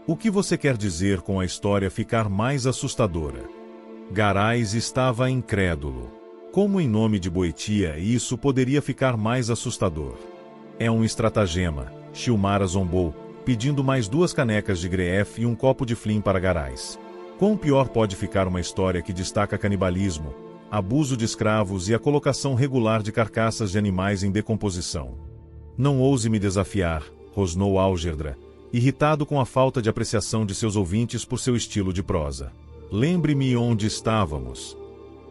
O que você quer dizer com a história ficar mais assustadora? Garais estava incrédulo. Como em nome de Boetia isso poderia ficar mais assustador? É um estratagema, Shilmara zombou, pedindo mais 2 canecas de Greef e um copo de Flin para Garais. Quão pior pode ficar uma história que destaca canibalismo, abuso de escravos e a colocação regular de carcaças de animais em decomposição? Não ouse me desafiar, rosnou Álgerdra, irritado com a falta de apreciação de seus ouvintes por seu estilo de prosa. Lembre-me onde estávamos.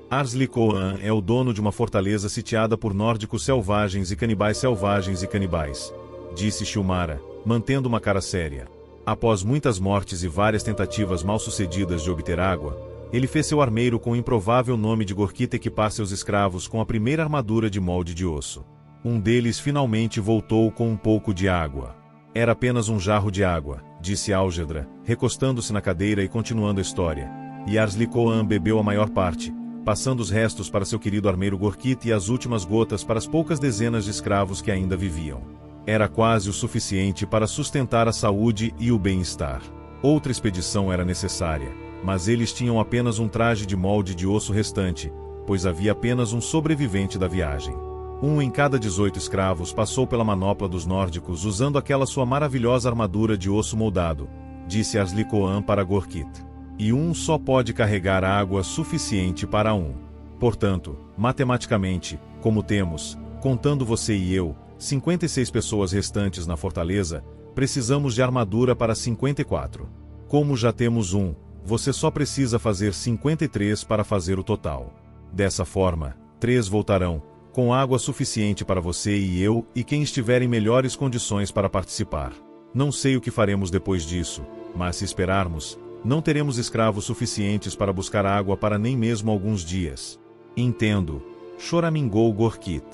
Arslicoan é o dono de uma fortaleza sitiada por nórdicos selvagens e canibais, disse Shilmara, mantendo uma cara séria. Após muitas mortes e várias tentativas mal-sucedidas de obter água, ele fez seu armeiro com o improvável nome de Gorkit equipar seus escravos com a primeira armadura de molde de osso. Um deles finalmente voltou com um pouco de água. Era apenas um jarro de água, disse Álgerdra, recostando-se na cadeira e continuando a história. E Arslicoan bebeu a maior parte, passando os restos para seu querido armeiro Gorkit e as últimas gotas para as poucas dezenas de escravos que ainda viviam. Era quase o suficiente para sustentar a saúde e o bem-estar. Outra expedição era necessária, mas eles tinham apenas um traje de molde de osso restante, pois havia apenas um sobrevivente da viagem. 1 em cada 18 escravos passou pela manopla dos nórdicos usando aquela sua maravilhosa armadura de osso moldado, disse Arslicoan para Gorkit. E 1 só pode carregar água suficiente para 1. Portanto, matematicamente, como temos, contando você e eu, 56 pessoas restantes na fortaleza, precisamos de armadura para 54. Como já temos 1, você só precisa fazer 53 para fazer o total. Dessa forma, 3 voltarão, com água suficiente para você e eu e quem estiver em melhores condições para participar. Não sei o que faremos depois disso, mas se esperarmos, não teremos escravos suficientes para buscar água para nem mesmo alguns dias. Entendo, choramingou Gorkit.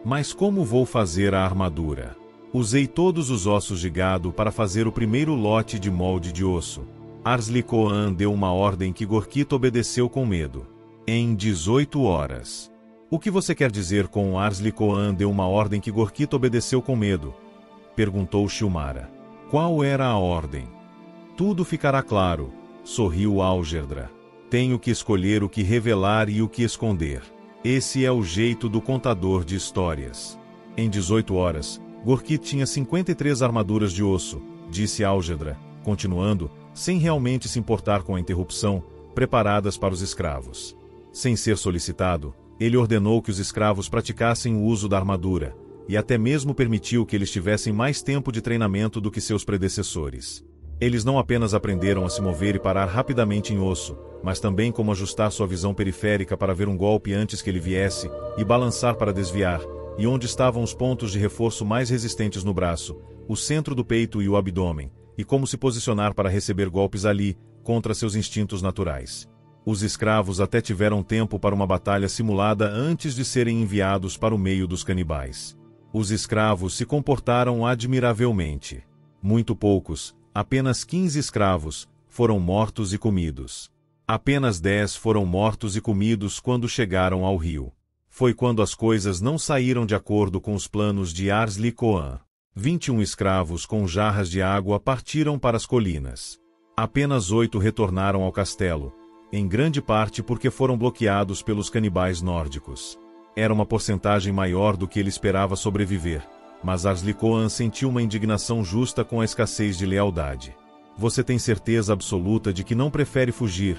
Mas como vou fazer a armadura? Usei todos os ossos de gado para fazer o primeiro lote de molde de osso. Arslicoan deu uma ordem que Gorkit obedeceu com medo. Em 18 horas. O que você quer dizer com Arslicoan deu uma ordem que Gorkit obedeceu com medo? Perguntou Shilmara. Qual era a ordem? Tudo ficará claro, sorriu Álgerdra. Tenho que escolher o que revelar e o que esconder. Esse é o jeito do contador de histórias. Em 18 horas, Gorkit tinha 53 armaduras de osso, disse Álgerdra, continuando, sem realmente se importar com a interrupção, preparadas para os escravos. Sem ser solicitado, ele ordenou que os escravos praticassem o uso da armadura, e até mesmo permitiu que eles tivessem mais tempo de treinamento do que seus predecessores. Eles não apenas aprenderam a se mover e parar rapidamente em osso, mas também como ajustar sua visão periférica para ver um golpe antes que ele viesse, e balançar para desviar, e onde estavam os pontos de reforço mais resistentes no braço, o centro do peito e o abdômen, e como se posicionar para receber golpes ali, contra seus instintos naturais. Os escravos até tiveram tempo para uma batalha simulada antes de serem enviados para o meio dos canibais. Os escravos se comportaram admiravelmente. Muito poucos, apenas 15 escravos, foram mortos e comidos. Apenas 10 foram mortos e comidos quando chegaram ao rio. Foi quando as coisas não saíram de acordo com os planos de Arslicoan. 21 escravos com jarras de água partiram para as colinas. Apenas 8 retornaram ao castelo, em grande parte porque foram bloqueados pelos canibais nórdicos. Era uma porcentagem maior do que ele esperava sobreviver, mas Arslicoan sentiu uma indignação justa com a escassez de lealdade. Você tem certeza absoluta de que não prefere fugir?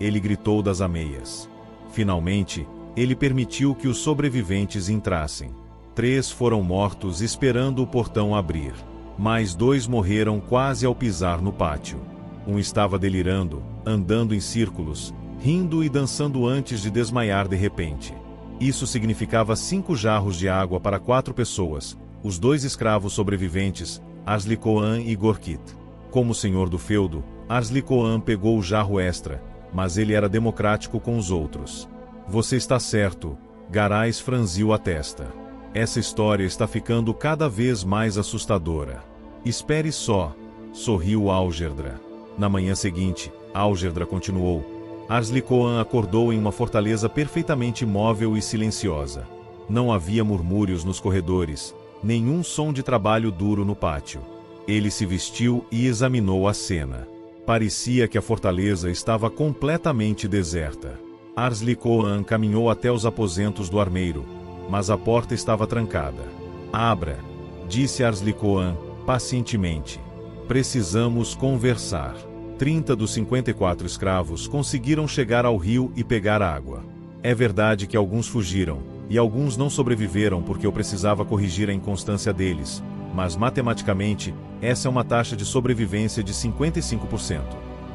Ele gritou das ameias. Finalmente, ele permitiu que os sobreviventes entrassem. 3 foram mortos esperando o portão abrir. Mais 2 morreram quase ao pisar no pátio. Um estava delirando, andando em círculos, rindo e dançando antes de desmaiar de repente. Isso significava 5 jarros de água para 4 pessoas, os 2 escravos sobreviventes, Arslicoan e Gorkit. Como senhor do feudo, Arslicoan pegou o jarro extra, mas ele era democrático com os outros. Você está certo, Garais franziu a testa. Essa história está ficando cada vez mais assustadora. Espere só, sorriu Álgerdra. Na manhã seguinte, Álgerdra continuou. Arslicoan acordou em uma fortaleza perfeitamente imóvel e silenciosa. Não havia murmúrios nos corredores, nenhum som de trabalho duro no pátio. Ele se vestiu e examinou a cena. Parecia que a fortaleza estava completamente deserta. Arslicoan caminhou até os aposentos do armeiro, mas a porta estava trancada. Abra, disse Arslicoan, pacientemente. Precisamos conversar. 30 dos 54 escravos conseguiram chegar ao rio e pegar água. É verdade que alguns fugiram, e alguns não sobreviveram porque eu precisava corrigir a inconstância deles, mas matematicamente, essa é uma taxa de sobrevivência de 55%.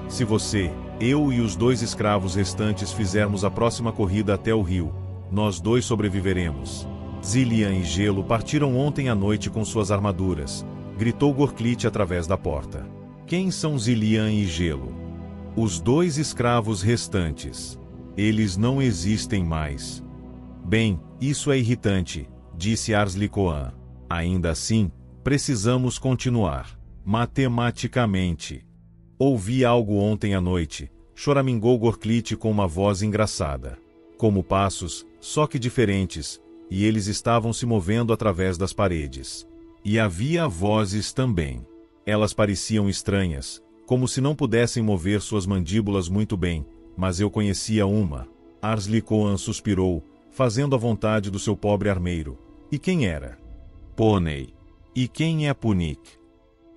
Se você, eu e os 2 escravos restantes fizermos a próxima corrida até o rio, nós 2 sobreviveremos. Zilian e Gelo partiram ontem à noite com suas armaduras, gritou Gorklite através da porta. Quem são Zilian e Gelo? Os 2 escravos restantes. Eles não existem mais. Bem, isso é irritante, disse Arslicoan. Ainda assim, precisamos continuar. Matematicamente. Ouvi algo ontem à noite, choramingou Gorklite com uma voz engraçada. Como passos, só que diferentes, e eles estavam se movendo através das paredes. E havia vozes também. Elas pareciam estranhas, como se não pudessem mover suas mandíbulas muito bem, mas eu conhecia uma. Arslicoan suspirou, fazendo a vontade do seu pobre armeiro. E quem era? Pônei. E quem é Punik?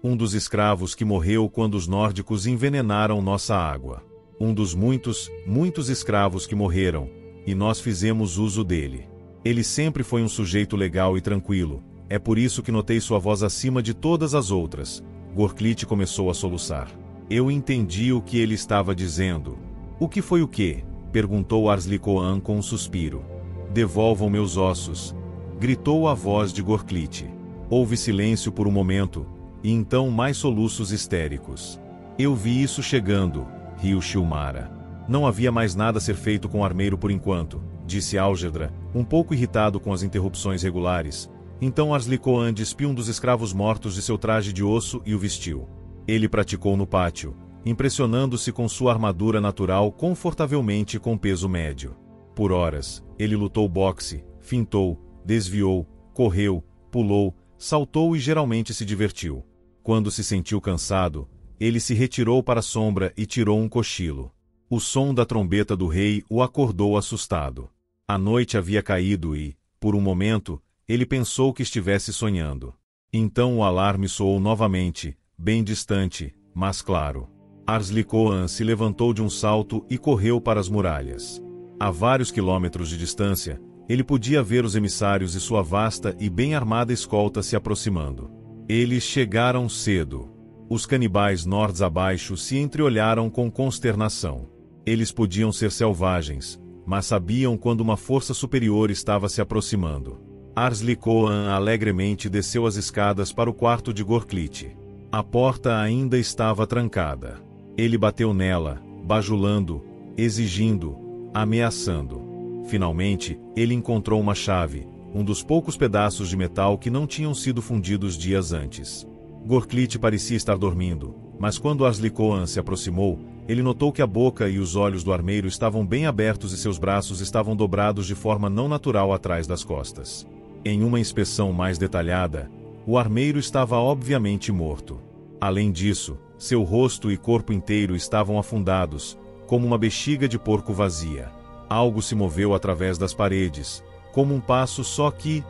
Um dos escravos que morreu quando os nórdicos envenenaram nossa água. Um dos muitos, muitos escravos que morreram, e nós fizemos uso dele. Ele sempre foi um sujeito legal e tranquilo, é por isso que notei sua voz acima de todas as outras. Gorklite começou a soluçar. Eu entendi o que ele estava dizendo. O que foi o quê? Perguntou Arslicoan com um suspiro. Devolvam meus ossos, gritou a voz de Gorklite. Houve silêncio por um momento, e então mais soluços histéricos. Eu vi isso chegando, riu Shilmara. Não havia mais nada a ser feito com o armeiro por enquanto, disse Algedra, um pouco irritado com as interrupções regulares. Então Arslicoan despiu um dos escravos mortos de seu traje de osso e o vestiu. Ele praticou no pátio, impressionando-se com sua armadura natural confortavelmente com peso médio. Por horas, ele lutou boxe, fintou, desviou, correu, pulou, saltou e geralmente se divertiu. Quando se sentiu cansado, ele se retirou para a sombra e tirou um cochilo. O som da trombeta do rei o acordou assustado. A noite havia caído e, por um momento, ele pensou que estivesse sonhando. Então o alarme soou novamente, bem distante, mas claro. Arslicoan se levantou de um salto e correu para as muralhas. A vários quilômetros de distância, ele podia ver os emissários e sua vasta e bem armada escolta se aproximando. Eles chegaram cedo. Os canibais nords abaixo se entreolharam com consternação. Eles podiam ser selvagens, mas sabiam quando uma força superior estava se aproximando. Arslicoan alegremente desceu as escadas para o quarto de Gorklite. A porta ainda estava trancada. Ele bateu nela, bajulando, exigindo, ameaçando. Finalmente, ele encontrou uma chave, um dos poucos pedaços de metal que não tinham sido fundidos dias antes. Gorklite parecia estar dormindo, mas quando Arslicoan se aproximou, ele notou que a boca e os olhos do armeiro estavam bem abertos e seus braços estavam dobrados de forma não natural atrás das costas. Em uma inspeção mais detalhada, o armeiro estava obviamente morto. Além disso, seu rosto e corpo inteiro estavam afundados, como uma bexiga de porco vazia. Algo se moveu através das paredes, como um passo só que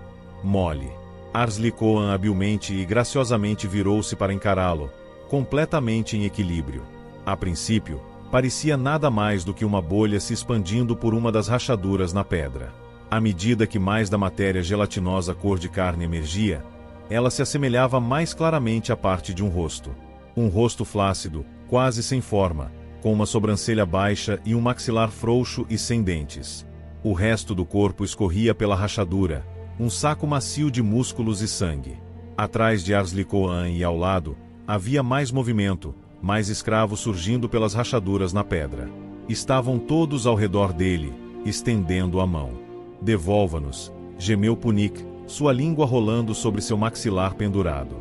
mole. Arslicoan habilmente e graciosamente virou-se para encará-lo, completamente em equilíbrio. A princípio, parecia nada mais do que uma bolha se expandindo por uma das rachaduras na pedra. À medida que mais da matéria gelatinosa cor de carne emergia, ela se assemelhava mais claramente à parte de um rosto. Um rosto flácido, quase sem forma, com uma sobrancelha baixa e um maxilar frouxo e sem dentes. O resto do corpo escorria pela rachadura, um saco macio de músculos e sangue. Atrás de Arslicoan e ao lado, havia mais movimento, mais escravos surgindo pelas rachaduras na pedra. Estavam todos ao redor dele, estendendo a mão. Devolva-nos, gemeu Punik, sua língua rolando sobre seu maxilar pendurado.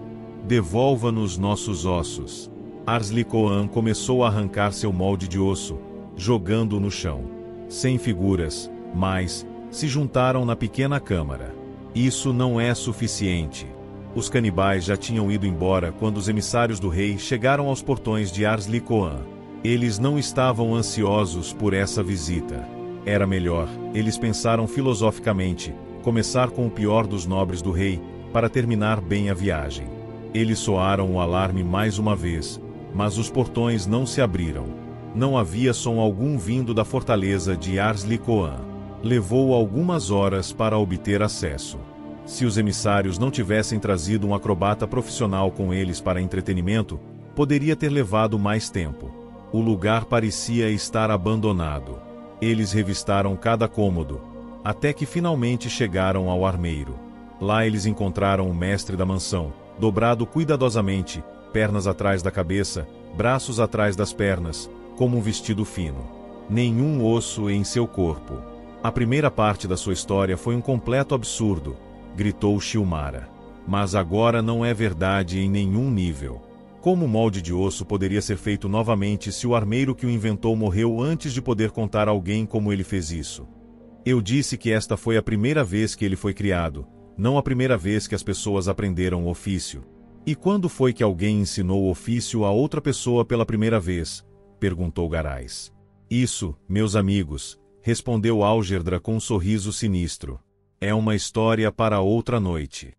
Devolva-nos nossos ossos. Arslicoan começou a arrancar seu molde de osso, jogando-o no chão. 100 figuras, mais, se juntaram na pequena câmara. Isso não é suficiente. Os canibais já tinham ido embora quando os emissários do rei chegaram aos portões de Ars-Licoan. Eles não estavam ansiosos por essa visita. Era melhor, eles pensaram filosoficamente, começar com o pior dos nobres do rei, para terminar bem a viagem. Eles soaram o alarme mais uma vez, mas os portões não se abriram. Não havia som algum vindo da fortaleza de Ars-Licoan. Levou algumas horas para obter acesso. Se os emissários não tivessem trazido um acrobata profissional com eles para entretenimento, poderia ter levado mais tempo. O lugar parecia estar abandonado. Eles revistaram cada cômodo, até que finalmente chegaram ao armeiro. Lá eles encontraram o mestre da mansão, dobrado cuidadosamente, pernas atrás da cabeça, braços atrás das pernas, como um vestido fino. Nenhum osso em seu corpo. A primeira parte da sua história foi um completo absurdo, gritou Shilmara. Mas agora não é verdade em nenhum nível. Como o molde de osso poderia ser feito novamente se o armeiro que o inventou morreu antes de poder contar a alguém como ele fez isso? Eu disse que esta foi a primeira vez que ele foi criado, não a primeira vez que as pessoas aprenderam o ofício. E quando foi que alguém ensinou o ofício a outra pessoa pela primeira vez? Perguntou Garais. Isso, meus amigos, respondeu Algerdra com um sorriso sinistro. É uma história para outra noite.